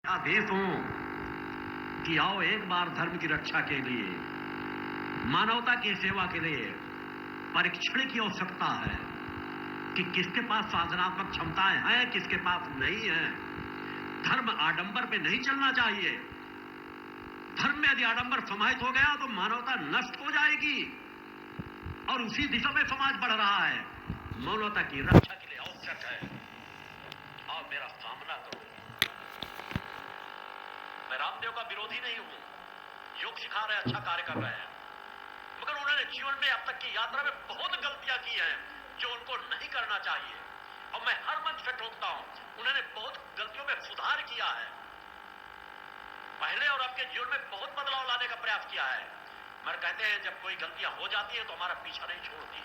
आदेश हो कि आओ एक बार धर्म की रक्षा के लिए, मानवता की सेवा के लिए परीक्षण की आवश्यकता है कि किसके पास साधनात्मक क्षमताएं हैं, किसके पास नहीं है। धर्म आडंबर पे नहीं चलना चाहिए। धर्म में यदि आडंबर समाहित हो गया तो मानवता नष्ट हो जाएगी और उसी दिशा में समाज बढ़ रहा है। मानवता की रक्षा के लिए आवश्यक है। और मेरा सामना करो। मैं रामदेव का विरोधी नहीं हूं। योग सिखा रहे, अच्छा कार्य कर रहे हैं, मगर उन्होंने जीवन में अब तक की यात्रा में बहुत गलतियां की हैं जो उनको नहीं करना चाहिए। और मैं हर मंच पे ठोकता हूं, उन्होंने बहुत गलतियों में सुधार किया है। पहले और अब के जीवन में बहुत बदलाव लाने का प्रयास किया है। मगर कहते हैं जब कोई गलतियां हो जाती है तो हमारा पीछा नहीं छोड़ती।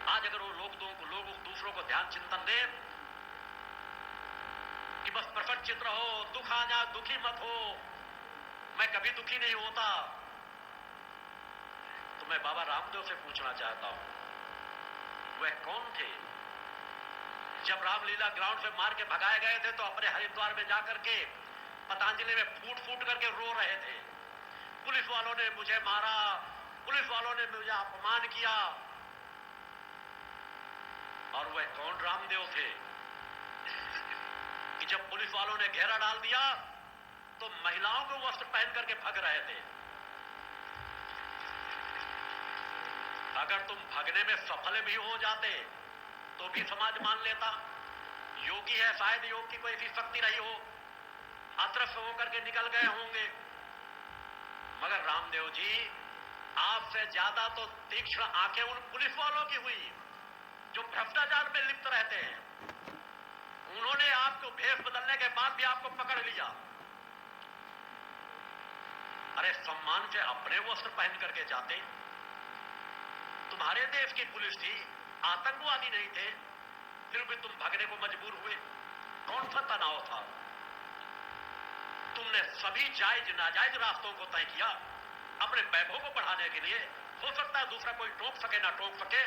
आज अगर वो लोग दूसरों को ध्यान चिंतन दे कि बस प्रकट चित्र हो, दुख आ जाए दुखी मत हो, मैं कभी दुखी नहीं होता, तो मैं बाबा रामदेव से पूछना चाहता हूं, वह कौन थे? जब रामलीला ग्राउंड से मार के भगाए गए थे तो अपने हरिद्वार में जाकर के पतंजलि में फूट फूट करके रो रहे थे, पुलिस वालों ने मुझे मारा, पुलिस वालों ने मुझे अपमान किया। और वह कौन रामदेव थे कि जब पुलिस वालों ने घेरा डाल दिया तो महिलाओं को वस्त्र पहन करके भाग रहे थे? अगर तुम भागने में सफल भी हो जाते तो भी समाज मान लेता। योगी है, शायद योग की कोई भी शक्ति रही हो, अदृश्य होकर के निकल गए होंगे। मगर रामदेव जी, आपसे ज्यादा तो तीक्ष्ण आंखें उन पुलिस वालों की हुई जो भ्रष्टाचार में लिप्त रहते हैं। उन्होंने आपको भेष बदलने के बाद भी आपको पकड़ लिया। अरे सम्मान से अपने वस्त्र पहन करके जाते। तुम्हारे देश की पुलिस थी, आतंकवादी नहीं थे, फिर भी तुम भागने को मजबूर हुए। कौन सा तनाव था? तुमने सभी जायज नाजायज रास्तों को तय किया अपने वैभव को बढ़ाने के लिए। हो सकता है दूसरा कोई टोक सके ना टोक सके,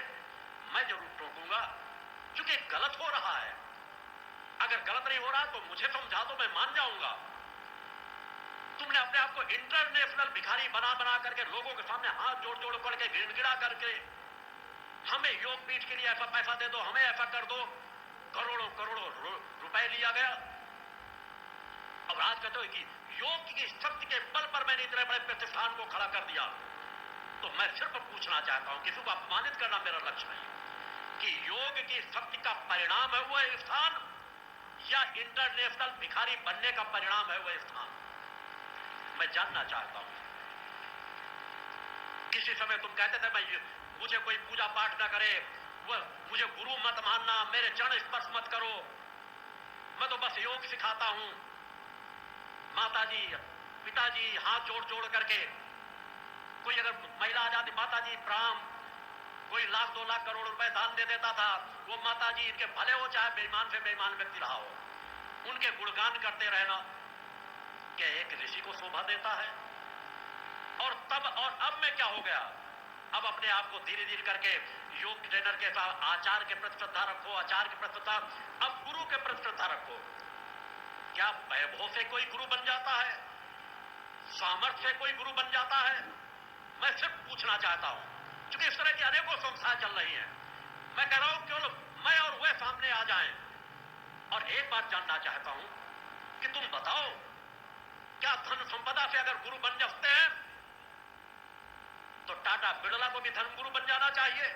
मैं जरूर टोकूंगा, क्योंकि गलत हो रहा है। अगर गलत नहीं हो रहा तो मुझे समझा दो, मैं मान जाऊंगा। तुमने अपने आप को इंटरनेशनल भिखारी बना बना करके लोगों के सामने हाथ जोड़ जोड़ करके गिड़गिड़ा करके हमें योग पीठ के लिए ऐसा पैसा दे दो, हमें ऐसा कर दो, करोड़ों करोड़ों रुपए लिया गया। अब आज कहते हो कि योग की शक्ति के बल पर मैंने इतने बड़े प्रतिष्ठान को खड़ा कर दिया। तो मैं सिर्फ पूछना चाहता हूं, किसी को अपमानित करना मेरा लक्ष्य नहीं कि योग की शक्ति का परिणाम है वह स्थान या इंटरनेशनल भिखारी बनने का परिणाम है वह स्थान। मैं जानना चाहता हूं। किसी समय तुम कहते थे मुझे कोई पूजा पाठ ना करे, वह मुझे गुरु मत मानना, मेरे चरण स्पर्श मत करो, मैं तो बस योग सिखाता हूं। माताजी पिताजी हाथ जोड़ जोड़ करके, कोई अगर महिला आ जाती, माताजी प्रणाम, कोई लाख 2 लाख करोड़ रुपए दान दे देता था, वो माताजी इनके भले हो चाहे बेईमान से बेईमान व्यक्ति रहा हो, उनके गुणगान करते रहना क्या एक ऋषि को शोभा देता है? और तब और अब में क्या हो गया? अब अपने आप को धीरे धीरे करके योग ट्रेनर के साथ आचार के प्रति श्रद्धा रखो, आचार के प्रति श्रद्धा, अब गुरु के प्रति श्रद्धा रखो। क्या वैभव से कोई गुरु बन जाता है? सामर्थ्य से कोई गुरु बन जाता है? मैं सिर्फ पूछना चाहता हूं, क्योंकि इस तरह की अनेकों संस्थाएं चल रही हैं। मैं कह रहा हूं केवल मैं और वह सामने आ जाएं। और एक बात जानना चाहता हूं कि तुम बताओ, क्या धन संपदा से अगर गुरु बन जाते हैं तो टाटा बिरला को भी धर्मगुरु बन जाना चाहिए,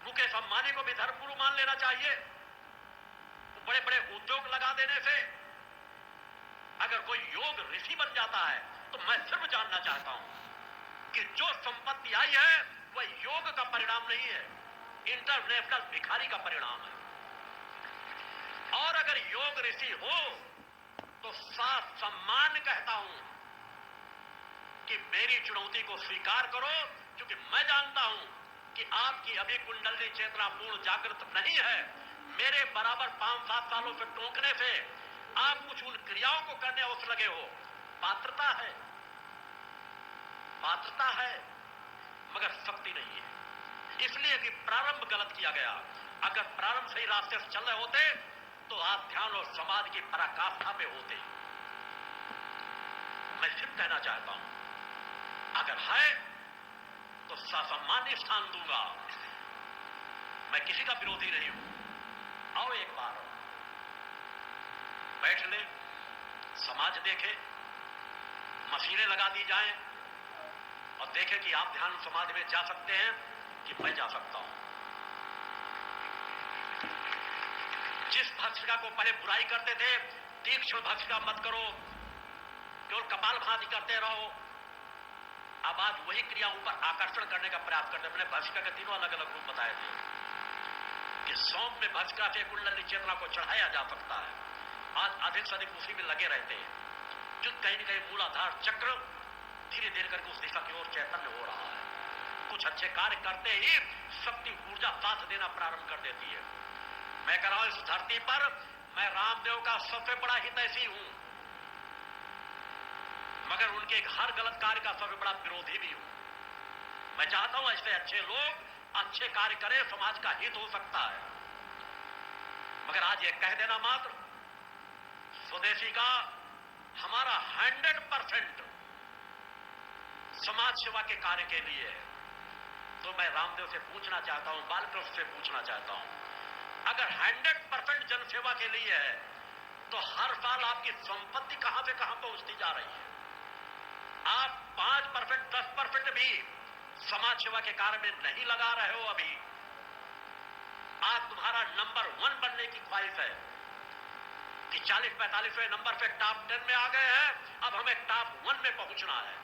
मुकेश अंबानी को भी धर्मगुरु मान लेना चाहिए? बड़े बड़े उद्योग लगा देने से अगर कोई योग ऋषि बन जाता है तो मैं सिर्फ जानना चाहता हूं कि जो संपत्ति आई है वह योग का परिणाम नहीं है, इंटरनेशनल भिखारी का परिणाम है। और अगर योग ऋषि हो तो साथ सम्मान कहता हूं कि मेरी चुनौती को स्वीकार करो, क्योंकि मैं जानता हूं कि आपकी अभी कुंडली चेतना पूर्ण जागृत नहीं है। मेरे बराबर 5-7 सालों से टोकने से आप कुछ उन क्रियाओं को करने अवश्य लगे हो। पात्रता है, पात्रता है, मगर शक्ति नहीं है। इसलिए कि प्रारंभ गलत किया गया। अगर प्रारंभ सही रास्ते से चल रहे होते तो आप ध्यान और समाज की पराकाष्ठा पे होते। मैं फिर कहना चाहता हूं, अगर है तो ससम्मान्य स्थान दूंगा। मैं किसी का विरोधी नहीं हूं। आओ एक बार बैठ ले, समाज देखे, मशीनें लगा दी जाएं और देखें कि आप ध्यान समाज में जा सकते हैं कि मैं जा सकता हूं। जिस भक्षिका को पहले बुराई करते थे, तीक्ष्ण भक्षिका मत करो, केवल कपाल भांति करते रहो। अब आज वही क्रियाओं पर आकर्षण करने का प्रयास करते। मैंने भक्षिका के तीनों अलग अलग रूप बताए थे कि सौंप में भक्षिका से कुंडली चेतना को चढ़ाया जा सकता है। आज अधिक से अधिक उसी में लगे रहते हैं, जो कहीं न कहीं मूलाधार चक्र धीरे धीरे करके उस दिशा की ओर चैतन्य हो रहा है। कुछ अच्छे कार्य करते ही शक्ति ऊर्जा साथ देना प्रारंभ कर देती है। मैं कह रहा हूं, इस धरती पर मैं रामदेव का सबसे बड़ा हितैषी हूं, मगर उनके हर गलत कार्य का सबसे बड़ा विरोधी भी हूं। मैं चाहता हूं ऐसे अच्छे लोग अच्छे कार्य करें, समाज का हित हो सकता है। मगर आज ये कह देना मात्र स्वदेशी का हमारा 100% समाज सेवा के कार्य के लिए है। तो मैं रामदेव से पूछना चाहता हूं, बालकृष्ण से पूछना चाहता हूं, अगर 100% जनसेवा के लिए है तो हर साल आपकी संपत्ति कहां से कहां पहुंचती जा रही है? आप 5%, 10% भी समाज सेवा के कार्य में नहीं लगा रहे हो। अभी आज तुम्हारा नंबर 1 बनने की ख्वाहिश है कि 40-45वें नंबर पे टॉप 10 में आ गए हैं, अब हमें टॉप 1 में पहुंचना है।